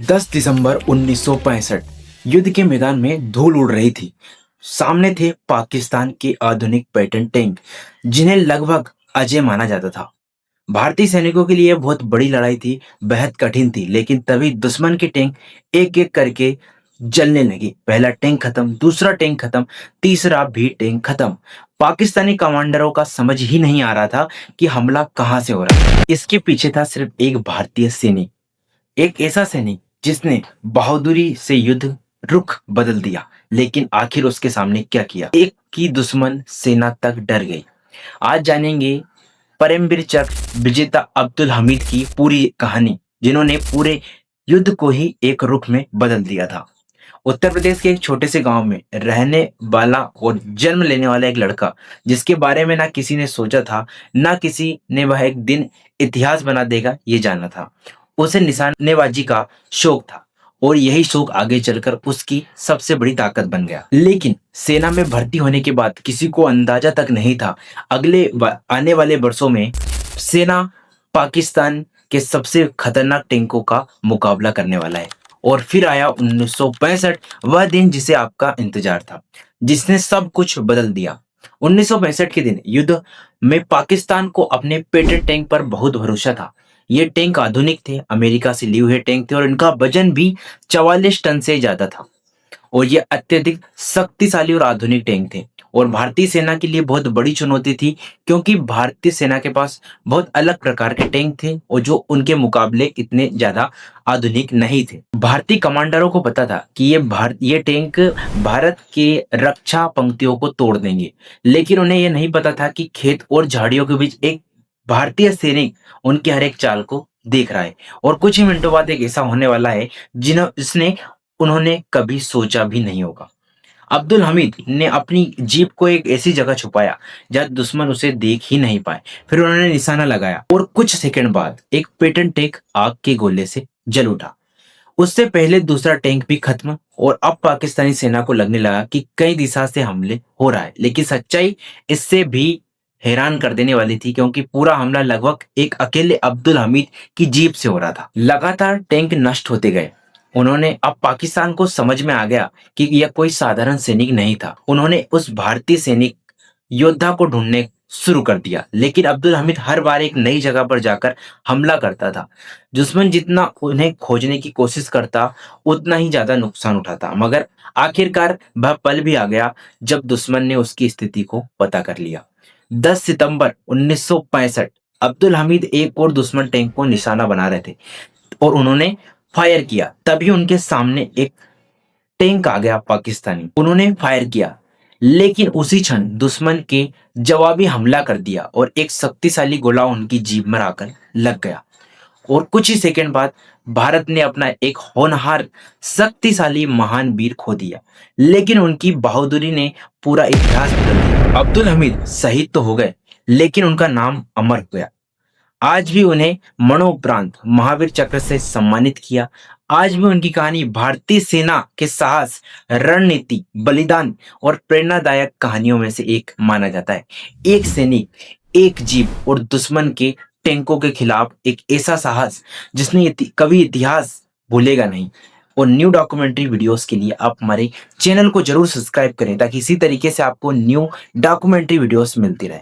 10 दिसंबर 1965 युद्ध के मैदान में धूल उड़ रही थी। सामने थे पाकिस्तान के आधुनिक पैटर्न टैंक, जिन्हें लगभग अजय माना जाता था। भारतीय सैनिकों के लिए बहुत बड़ी लड़ाई थी, बेहद कठिन थी। लेकिन तभी दुश्मन के टैंक एक-एक करके जलने लगे। पहला टैंक खत्म, दूसरा टैंक खत्म, तीसरा भी टैंक खत्म। पाकिस्तानी कमांडरों का समझ ही नहीं आ रहा था कि हमला कहां से हो रहा है। इसके पीछे था सिर्फ एक भारतीय सैनिक, एक ऐसा सैनिक जिसने बहादुरी से युद्ध रुख बदल दिया। लेकिन आखिर उसके सामने क्या किया, एक की दुश्मन सेना तक डर गई। आज जानेंगे परमवीर चक्र विजेता अब्दुल हमीद की पूरी कहानी, जिन्होंने पूरे युद्ध को ही एक रुख में बदल दिया था। उत्तर प्रदेश के एक छोटे से गांव में रहने वाला और जन्म लेने वाला एक लड़का, जिसके बारे में ना किसी ने सोचा था, ना किसी ने वह एक दिन इतिहास बना देगा ये जाना था। उसे निशानेबाजी का शौक था और यही शौक आगे चलकर उसकी सबसे बड़ी ताकत बन गया। लेकिन सेना में भर्ती होने के बाद किसी को अंदाजा तक नहीं था आने वाले वर्षों में सेना पाकिस्तान के सबसे खतरनाक टैंकों का मुकाबला करने वाला है। और फिर आया 1965, वह दिन जिसे आपका इंतजार था, जिसने सब कुछ बदल दिया। 1965 के दिन युद्ध में पाकिस्तान को अपने पेटेंट टैंक पर बहुत भरोसा था। ये टैंक आधुनिक थे, अमेरिका से लिए हुए टैंक थे और इनका वजन भी 44 टन से ज्यादा था। और ये अत्यधिक शक्तिशाली और आधुनिक टैंक थे और भारतीय सेना के लिए बहुत बड़ी चुनौती थी, क्योंकि भारतीय सेना के पास बहुत अलग प्रकार के टैंक थे और जो उनके मुकाबले इतने ज्यादा आधुनिक नहीं थे। भारतीय कमांडरों को पता था कि ये टैंक भारत के रक्षा पंक्तियों को तोड़ देंगे। लेकिन उन्हें यह नहीं पता था कि खेत और झाड़ियों के बीच एक भारतीय सैनिक उनकी हर एक चाल को देख रहा है और कुछ ही मिनटों बाद एक ऐसा होने वाला है जिसने उन्होंने कभी सोचा भी नहीं होगा। अब्दुल हमीद ने अपनी जीप को एक ऐसी जगह छुपाया जहां दुश्मन उसे देख ही नहीं पाए। फिर उन्होंने निशाना लगाया और कुछ सेकंड बाद एक पेटेंट टैंक आग के गोले से जल उठा। उससे पहले दूसरा टैंक भी खत्म और अब पाकिस्तानी सेना को लगने लगा कि कई दिशा से हमले हो रहा है। लेकिन सच्चाई इससे भी हैरान कर देने वाली थी, क्योंकि पूरा हमला लगभग एक अकेले अब्दुल हमीद की जीप से हो रहा था। लगातार टैंक नष्ट होते गए। उन्होंने अब पाकिस्तान को समझ में आ गया कि यह कोई साधारण सैनिक नहीं था। उन्होंने उस भारतीय सैनिक योद्धा को ढूंढने शुरू कर दिया। लेकिन अब्दुल हमीद हर बार एक नई जगह पर जाकर हमला करता था। दुश्मन जितना उन्हें खोजने की कोशिश करता, उतना ही ज्यादा नुकसान उठाता। मगर आखिरकार वह पल भी आ गया जब दुश्मन ने उसकी स्थिति को पता कर लिया। 10 सितंबर 1965 अब्दुल हमीद एक और दुश्मन टैंक को निशाना बना रहे थे और उन्होंने फायर किया। तभी उनके सामने एक टैंक आ गया पाकिस्तानी। उन्होंने फायर किया, लेकिन उसी क्षण दुश्मन के जवाबी हमला कर दिया और एक शक्तिशाली गोला उनकी जीभ में आकर लग गया। और कुछ ही सेकंड बाद भारत ने अपना एक होनहार, शक्तिशाली महान वीर खो दिया। लेकिन उनकी बहादुरी ने पूरा इतिहास बदल दिया। अब्दुल हमीद शहीद तो हो गए, लेकिन उनका नाम अमर हो गया। आज भी उन्हें मरणोपरांत महावीर चक्र से सम्मानित किया। आज भी उनकी कहानी भारतीय सेना के साहस, रणनीति, बलिदान और प्रेरणादायक कहानियों में से एक माना जाता है। एक सैनिक, एक जीव और दुश्मन के टैंकों के खिलाफ एक ऐसा साहस जिसने कभी इतिहास भूलेगा नहीं। और न्यू डॉक्यूमेंट्री वीडियोस के लिए आप हमारे चैनल को जरूर सब्सक्राइब करें, ताकि इसी तरीके से आपको न्यू डॉक्यूमेंट्री वीडियोस मिलती रहे।